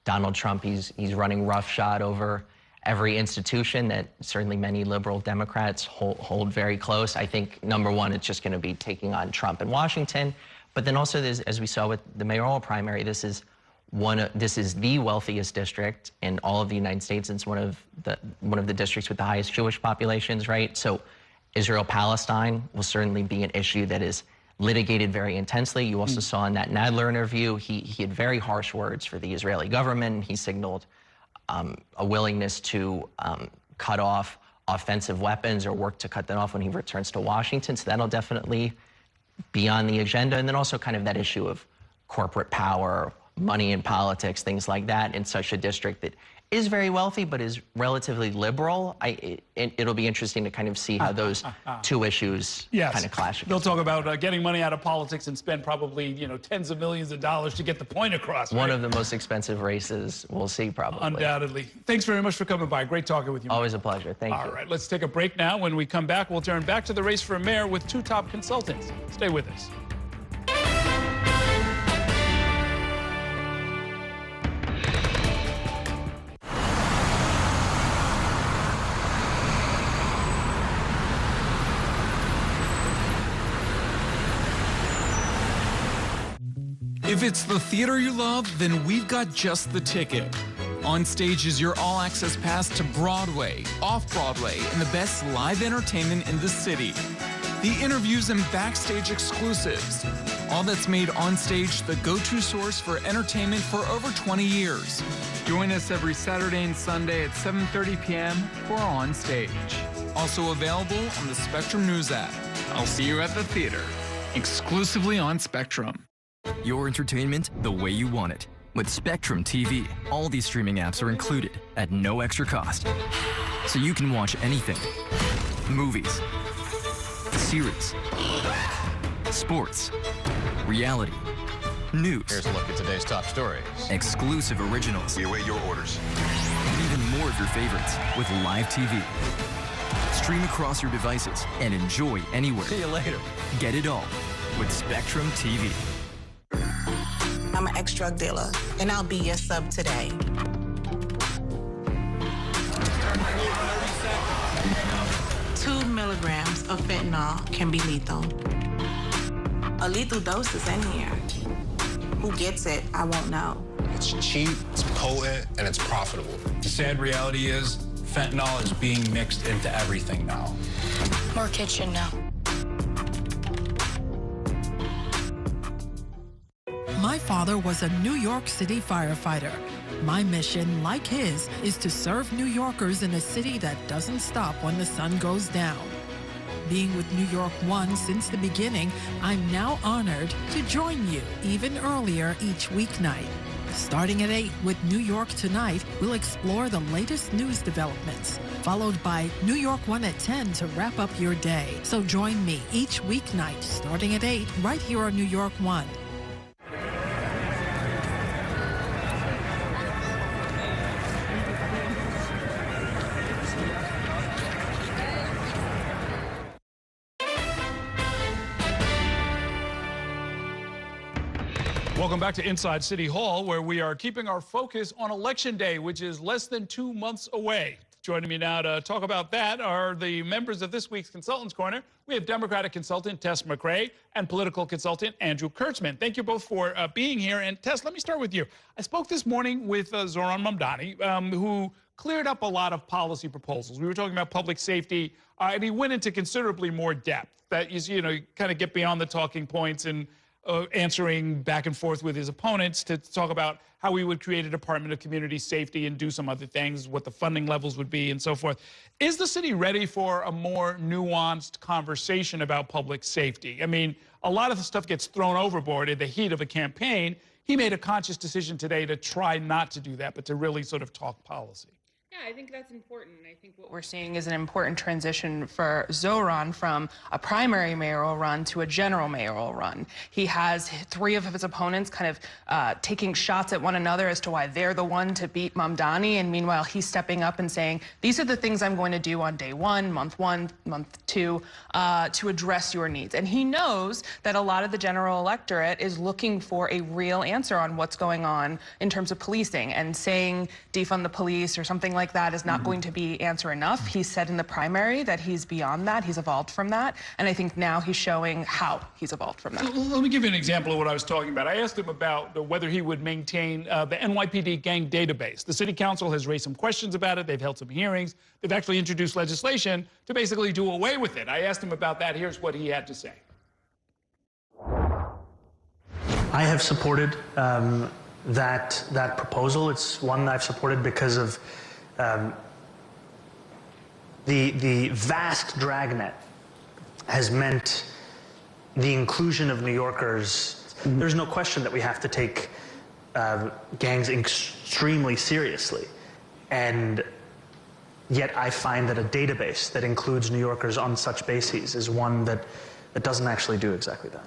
Donald Trump, he's running roughshod over every institution that certainly many liberal Democrats hold very close. I think, number one, it's just going to be taking on Trump in Washington. But then also, as we saw with the mayoral primary, this is the wealthiest district in all of the United States. It's one of the districts with the highest Jewish populations, right? So Israel-Palestine will certainly be an issue that is litigated very intensely. You also saw in that Nadler interview, he had very harsh words for the Israeli government. He signaled a willingness to cut off offensive weapons or work to cut them off when he returns to Washington. So that'll definitely be on the agenda. And then also kind of that issue of corporate power, money in politics, things like that in such a district that is very wealthy, but is relatively liberal. It'll be interesting to kind of see how those two issues kind of clash. They'll talk about getting money out of politics and spend probably, tens of millions of dollars to get the point across. One of the most expensive races we'll see, probably. Undoubtedly. Thanks very much for coming by. Great talking with you, Mike. Always a pleasure. Thank you. All right, let's take a break now. When we come back, we'll turn back to the race for mayor with two top consultants. Stay with us. If it's the theater you love, then we've got just the ticket. On Stage is your all-access pass to Broadway, off-Broadway, and the best live entertainment in the city. The interviews and backstage exclusives. All that's made On Stage the go-to source for entertainment for over 20 years. Join us every Saturday and Sunday at 7:30 p.m. for On Stage. Also available on the Spectrum News app. I'll see you at the theater, exclusively on Spectrum. Your entertainment the way you want it. With Spectrum TV, all these streaming apps are included at no extra cost. So you can watch anything. Movies, series, sports, reality, news. Here's a look at today's top stories. Exclusive originals. We await your orders. And even more of your favorites with live TV. Stream across your devices and enjoy anywhere. See you later. Get it all with Spectrum TV. I'm an ex-drug dealer, and I'll be your sub today. 2 milligrams of fentanyl can be lethal. A lethal dose is in here. Who gets it, I won't know. It's cheap, it's potent, and it's profitable. The sad reality is fentanyl is being mixed into everything now. More kitchen now. My father was a New York City firefighter. My mission, like his, is to serve New Yorkers in a city that doesn't stop when the sun goes down. Being with New York One since the beginning, I'm now honored to join you even earlier each weeknight. Starting at 8 with New York Tonight, we'll explore the latest news developments, followed by New York One at 10 to wrap up your day. So join me each weeknight starting at 8 right here on New York One. Welcome back to Inside City Hall, where we are keeping our focus on Election Day, which is less than 2 months away. Joining me now to talk about that are the members of this week's Consultants Corner. We have Democratic consultant Tess McRae and political consultant Andrew Kurtzman. Thank you both for being here. And Tess, let me start with you. I spoke this morning with Zohran Mamdani, who cleared up a lot of policy proposals. We were talking about public safety, and he went into considerably more depth. That you kind of get beyond the talking points and answering back and forth with his opponents to talk about how we would create a Department of Community Safety and do some other things, what the funding levels would be and so forth. Is the city ready for a more nuanced conversation about public safety? I mean, a lot of the stuff gets thrown overboard in the heat of a campaign. He made a conscious decision today to try not to do that, but to really sort of talk policy. Yeah, I think that's important. I think what we're seeing is an important transition for Zohran from a primary mayoral run to a general mayoral run. He has 3 of his opponents kind of taking shots at one another as to why they're the one to beat Mamdani, and meanwhile he's stepping up and saying, these are the things I'm going to do on day 1, month 2, to address your needs. And he knows that a lot of the general electorate is looking for a real answer on what's going on in terms of policing, and saying defund the police or something like that is not going to be answer enough. He said in the primary that he's beyond that, he's evolved from that, and I think now he's showing how he's evolved from that. Let me give you an example of what I was talking about. I asked him about whether he would maintain the NYPD gang database. The city council has raised some questions about it. They've held some hearings. They've actually introduced legislation to basically do away with it. I asked him about that. Here's what he had to say. I have supported that proposal. It's one I've supported because of the vast dragnet has meant the inclusion of New Yorkers. There's no question that we have to take gangs extremely seriously. And yet I find that a database that includes New Yorkers on such bases is one that doesn't actually do exactly that.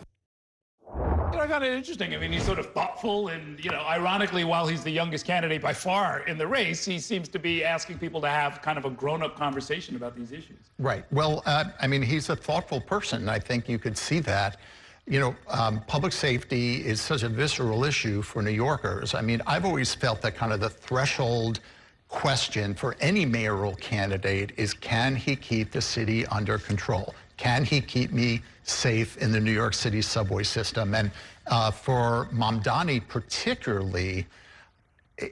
I found it interesting. I mean, he's sort of thoughtful and, ironically, while he's the youngest candidate by far in the race, he seems to be asking people to have kind of a grown-up conversation about these issues. Right. Well, I mean, he's a thoughtful person. I think you could see that. Public safety is such a visceral issue for New Yorkers. I mean, I've always felt that kind of the threshold question for any mayoral candidate is, can he keep the city under control? Can he keep me safe in the New York City subway system? And for Mamdani particularly,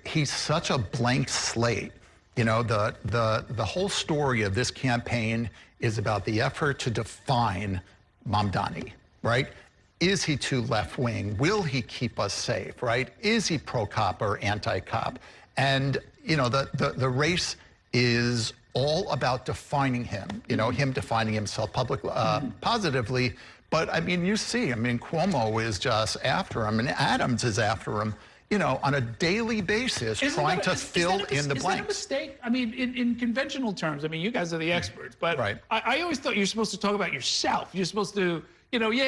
he's such a blank slate. The whole story of this campaign is about the effort to define Mamdani, right? Is he too left-wing? Will he keep us safe, right? Is he pro-cop or anti-cop? And, the race is all about defining him, him defining himself positively. But, I mean, Cuomo is just after him, and Adams is after him, on a daily basis, trying to fill in the blanks. Is that a mistake? I mean, in conventional terms, I mean, you guys are the experts, but right. I always thought you're supposed to talk about yourself. You're supposed to,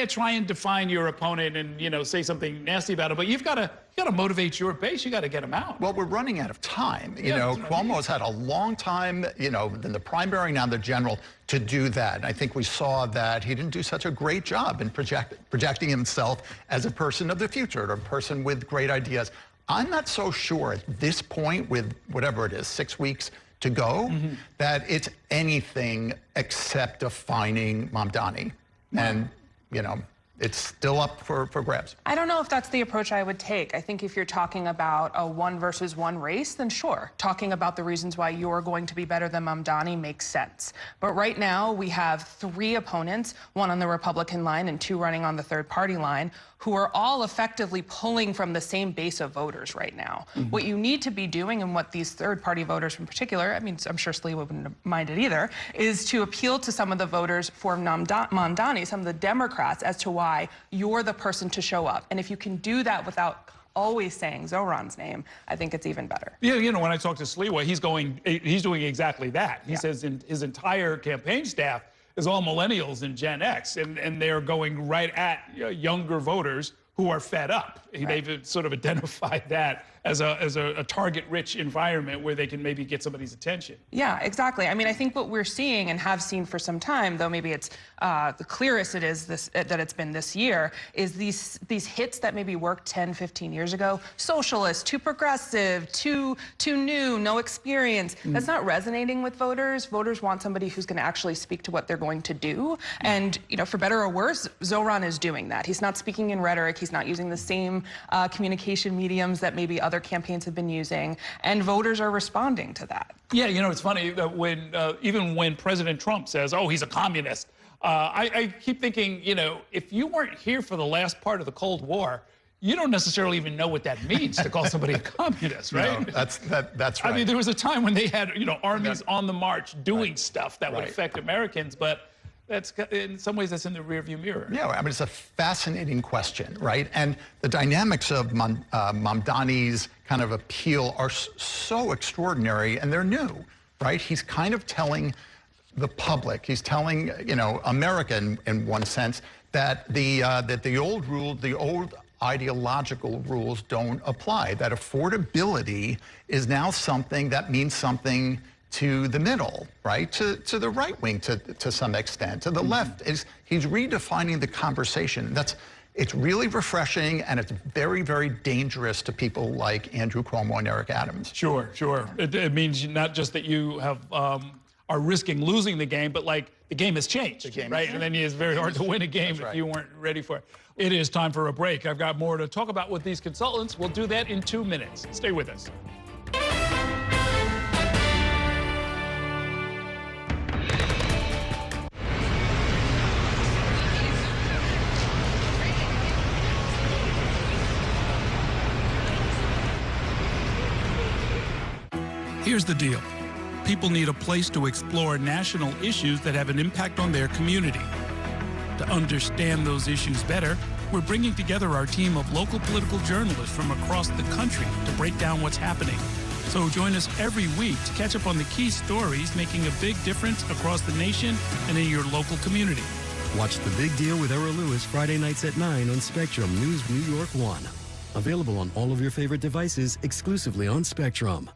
try and define your opponent and, say something nasty about it, but you've got to motivate your base. You got to get them out. Well, we're running out of time. Cuomo's had a long time, in the primary, now the general, to do that. And I think we saw that he didn't do such a great job in projecting himself as a person of the future, or a person with great ideas. I'm not so sure at this point, with whatever it is, 6 weeks to go, that it's anything except defining Mamdani. And, it's still up for grabs. I don't know if that's the approach I would take. I think if you're talking about a 1 versus 1 race, then sure. Talking about the reasons why you're going to be better than Mamdani makes sense. But right now, we have 3 opponents, 1 on the Republican line and 2 running on the third-party line, who are all effectively pulling from the same base of voters right now. What you need to be doing, and what these third-party voters in particular, I mean, I'm sure Slee wouldn't mind it either, is to appeal to some of the voters for Mamdani, some of the Democrats, as to why you're the person to show up. And if you can do that without always saying Zohran's name, I think it's even better. Yeah, when I talk to Slee, he's doing exactly that. He says his entire campaign staff is all millennials and Gen X, and they're going right at younger voters who are fed up. Right. They've sort of identified that as a target-rich environment where they can maybe get somebody's attention. Yeah, exactly. I mean, I think what we're seeing and have seen for some time, though maybe it's the clearest that it's been this year, is these hits that maybe worked 10, 15 years ago. Socialist, too progressive, too new, no experience. That's not resonating with voters. Voters want somebody who's going to actually speak to what they're going to do. And, for better or worse, Zohran is doing that. He's not speaking in rhetoric. He's not using the same communication mediums that maybe other campaigns have been using, and voters are responding to that. Yeah, it's funny that even when President Trump says, oh, he's a communist, I keep thinking, if you weren't here for the last part of the Cold War, you don't necessarily even know what that means to call somebody a communist, right? No, that's right. I mean, there was a time when they had, armies on the march doing stuff that would affect Americans, but that's, in some ways, that's in the rearview mirror. Yeah, I mean, it's a fascinating question, right? And the dynamics of Mamdani's kind of appeal are so extraordinary, and they're new, right? He's kind of telling the public, he's telling, America in one sense, that the old ideological rules don't apply, that affordability is now something that means something to the middle, right? To the right wing to some extent, to the left. He's redefining the conversation. It's really refreshing, and it's very, very dangerous to people like Andrew Cuomo and Eric Adams. Sure. It means not just that you are risking losing the game, but like the game has changed, right? And then it's very hard to win a game if you weren't ready for it. It is time for a break. I've got more to talk about with these consultants. We'll do that in 2 minutes. Stay with us. Here's the deal. People need a place to explore national issues that have an impact on their community. To understand those issues better, we're bringing together our team of local political journalists from across the country to break down what's happening, So join us every week to catch up on the key stories making a big difference across the nation and in your local community. Watch The Big Deal with Errol Louis Friday nights at 9 on Spectrum News New York 1. Available on all of your favorite devices exclusively on Spectrum.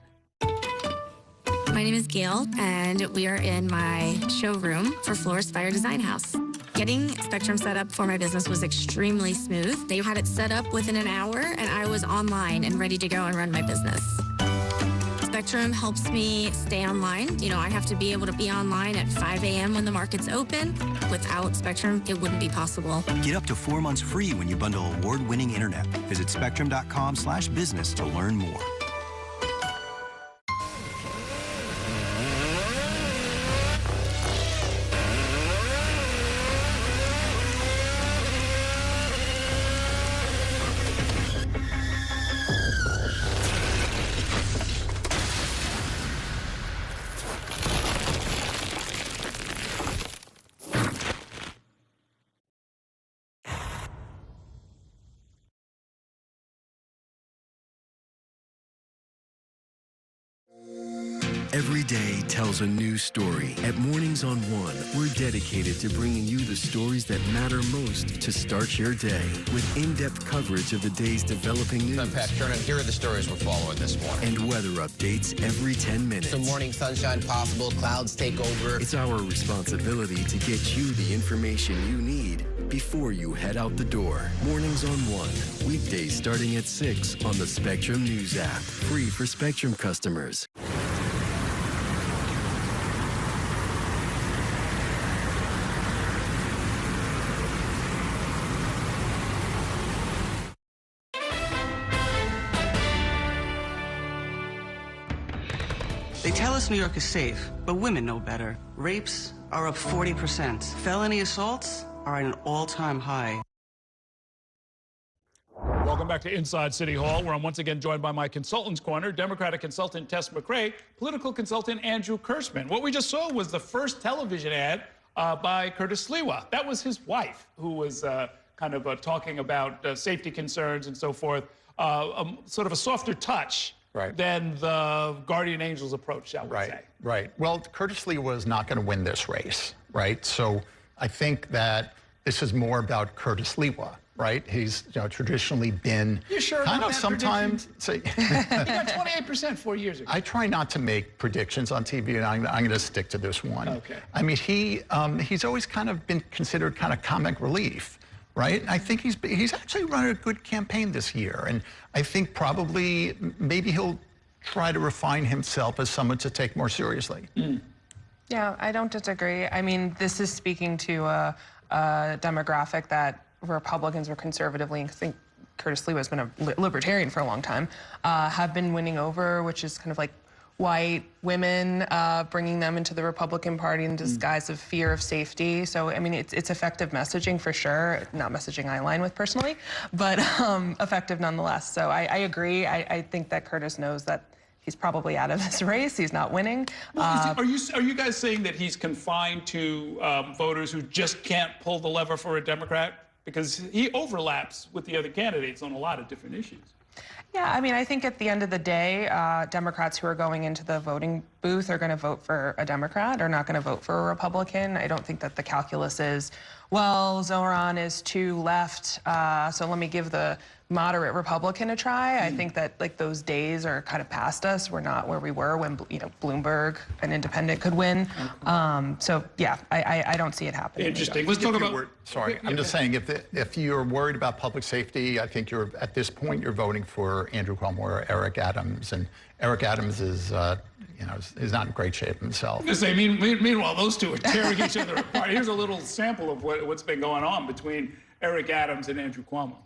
My name is Gail, and we are in my showroom for Floor's Fire Design House. Getting Spectrum set up for my business was extremely smooth. They had it set up within an hour, and I was online and ready to go and run my business. Spectrum helps me stay online. You know, I have to be able to be online at 5 a.m. when the market's open. Without Spectrum, it wouldn't be possible. Get up to 4 months free when you bundle award-winning internet. Visit spectrum.com/business to learn more. Every day tells a new story. At Mornings on One, we're dedicated to bringing you the stories that matter most to start your day with in-depth coverage of the day's developing news. I'm Pat Kernan. Here are the stories we're following this morning. And weather updates every 10 minutes. Some morning sunshine possible, clouds take over. It's our responsibility to get you the information you need before you head out the door. Mornings on One, weekdays starting at 6 on the Spectrum News app. Free for Spectrum customers. They tell us New York is safe, but women know better. Rapes are up 40%. Felony assaults are at an all-time high. Welcome back to Inside City Hall, where I'm once again joined by my Consultants Corner, Democratic consultant Tess McRae, political consultant Andrew Kirschman. What we just saw was the first television ad by Curtis Sliwa. That was his wife, who was kind of talking about safety concerns and so forth, sort of a softer touch than the Guardian Angels approach, shall we say. Right. Well, Curtis Lee was not going to win this race, right? So I think that this is more about Curtis Lewa, right? He's traditionally been kind of sometimes. Say, he got 28% 4 years ago. I try not to make predictions on TV, and I'm going to stick to this one. Okay. I mean, he's always kind of been considered kind of comic relief. Right? And I think he's actually run a good campaign this year. And I think probably maybe he'll try to refine himself as someone to take more seriously. Yeah, I don't disagree. I mean, this is speaking to a demographic that Republicans or conservatively, I think Curtis Lee has been a libertarian for a long time, have been winning over, which is kind of like white women, bringing them into the Republican Party in disguise of fear of safety. So, I mean, it's effective messaging for sure. Not messaging I align with personally, but effective nonetheless. So I agree. I think that Curtis knows that he's probably out of this race. He's not winning. Well, are you guys saying that he's confined to voters who just can't pull the lever for a Democrat? Because he overlaps with the other candidates on a lot of different issues. Yeah, I mean, I think at the end of the day, Democrats who are going into the voting booth are going to vote for a Democrat or not going to vote for a Republican. I don't think that the calculus is, well, Zoran is too left, so let me give the moderate Republican a try. I think that like those days are kind of past us. We're not where we were when Bloomberg, an independent, could win. So yeah, I don't see it happening. Interesting. Let's talk about. Sorry, I'm just saying if you're worried about public safety, I think at this point you're voting for Andrew Cuomo or Eric Adams, and Eric Adams is is not in great shape himself. Meanwhile, those two are tearing each other apart. Here's a little sample of what's been going on between Eric Adams and Andrew Cuomo.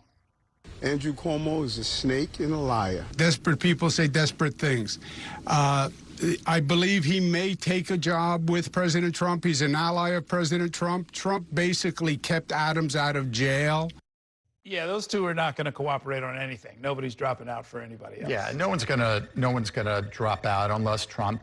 Andrew Cuomo is a snake and a liar. Desperate people say desperate things. I believe he may take a job with President Trump. He's an ally of President Trump. Trump basically kept Adams out of jail. Yeah, those two are not going to cooperate on anything. Nobody's dropping out for anybody else. Yeah, no one's gonna drop out unless Trump,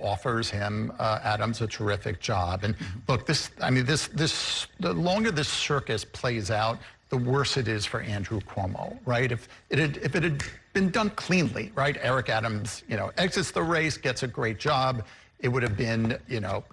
offers him Adams a terrific job. And look, the longer this circus plays out, the worse it is for Andrew Cuomo, right? If it had been done cleanly, right? Eric Adams, exits the race, gets a great job. It would have been,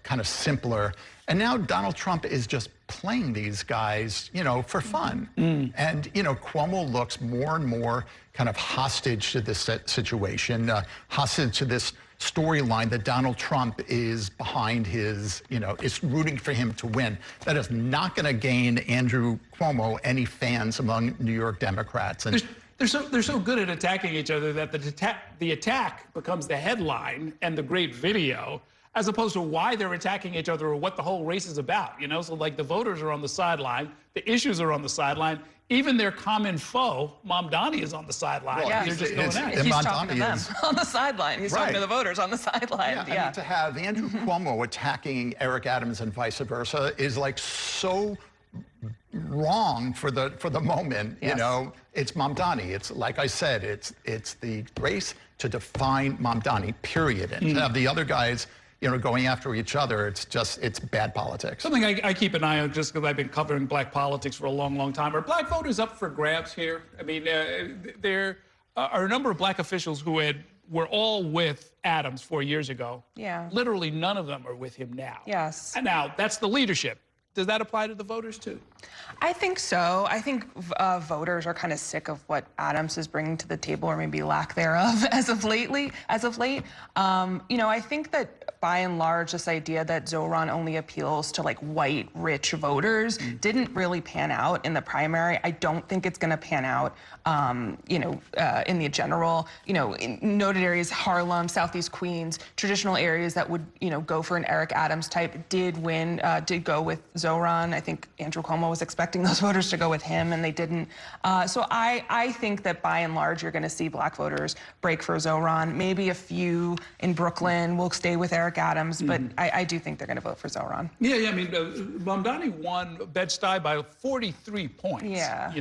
kind of simpler. And now Donald Trump is just playing these guys, for fun. And, Cuomo looks more and more kind of hostage to this situation, hostage to this storyline that Donald Trump is behind his, is rooting for him to win. That is not going to gain Andrew Cuomo any fans among New York Democrats. And they're so good at attacking each other that the attack becomes the headline and the great video, as opposed to why they're attacking each other or what the whole race is about. So like the voters are on the sideline, the issues are on the sideline. Even their common foe, Mamdani, is on the sideline. Yeah, they're just going at it. He's talking to them on the sideline. He's talking to the voters on the sideline. I mean, to have Andrew Cuomo attacking Eric Adams and vice versa is like so wrong for the moment. It's Mamdani. It's like I said, it's the race to define Mamdani, period. And to have the other guys going after each other, it's bad politics. Something I keep an eye on, just because I've been covering black politics for a long, long time. Are black voters up for grabs here? I mean, there are a number of black officials who were all with Adams 4 years ago. Yeah. Literally none of them are with him now. Yes. And now, that's the leadership. Does that apply to the voters, too? I think so. I think voters are kind of sick of what Adams is bringing to the table, or maybe lack thereof, as of late. I think that by and large, this idea that Zoran only appeals to like white, rich voters didn't really pan out in the primary. I don't think it's going to pan out, in the general. In noted areas, Harlem, Southeast Queens, traditional areas that would, go for an Eric Adams type did go with Zoran. I think Andrew Cuomo was expecting those voters to go with him, and they didn't. So I think that by and large, you're going to see black voters break for Zoran. Maybe a few in Brooklyn will stay with Eric Adams, but I do think they're going to vote for Zoran. Yeah. I mean, Mamdani won Bed-Stuy by 43 points. Yeah.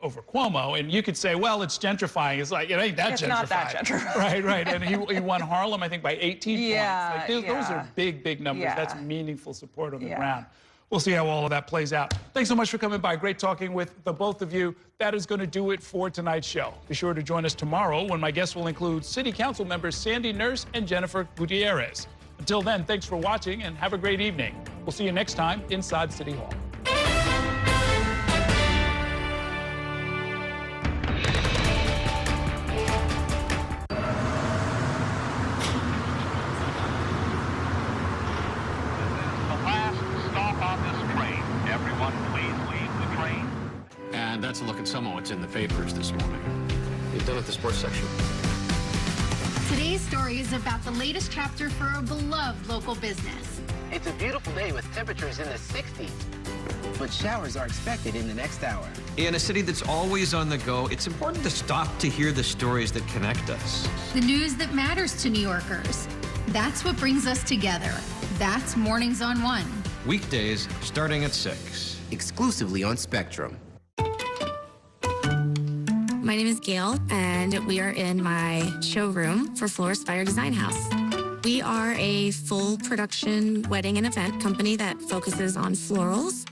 Over Cuomo, and you could say, well, it's gentrifying. It's like, it ain't that gentrifying. It's not that gentrifying. Right. And he won Harlem, I think, by 18 yeah, points. Those are big numbers. Yeah. That's meaningful support on the ground. We'll see how all of that plays out. Thanks so much for coming by. Great talking with the both of you. That is going to do it for tonight's show. Be sure to join us tomorrow when my guests will include City Council members Sandy Nurse and Jennifer Gutierrez. Until then, thanks for watching and have a great evening. We'll see you next time inside City Hall. That's a look at some of what's in the papers this morning. You've done at the sports section. Today's story is about the latest chapter for a beloved local business. It's a beautiful day with temperatures in the 60s, but showers are expected in the next hour. In a city that's always on the go, it's important to stop to hear the stories that connect us. The news that matters to New Yorkers. That's what brings us together. That's Mornings on One. Weekdays starting at 6. Exclusively on Spectrum. My name is Gail, and we are in my showroom for Florist Fire Design House. We are a full production wedding and event company that focuses on florals.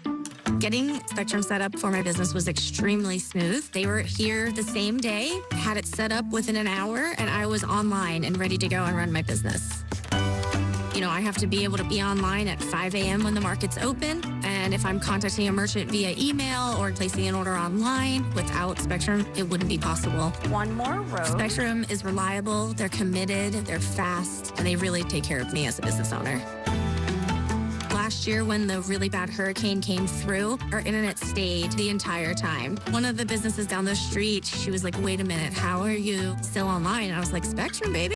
Getting Spectrum set up for my business was extremely smooth. They were here the same day, had it set up within an hour, and I was online and ready to go and run my business. I have to be able to be online at 5 a.m. when the market's open. And if I'm contacting a merchant via email or placing an order online, without Spectrum, it wouldn't be possible. One more road. Spectrum is reliable, they're committed, they're fast, and they really take care of me as a business owner. Last year, when the really bad hurricane came through, our internet stayed the entire time. One of the businesses down the street, she was like, wait a minute, how are you still online? And I was like, Spectrum, baby.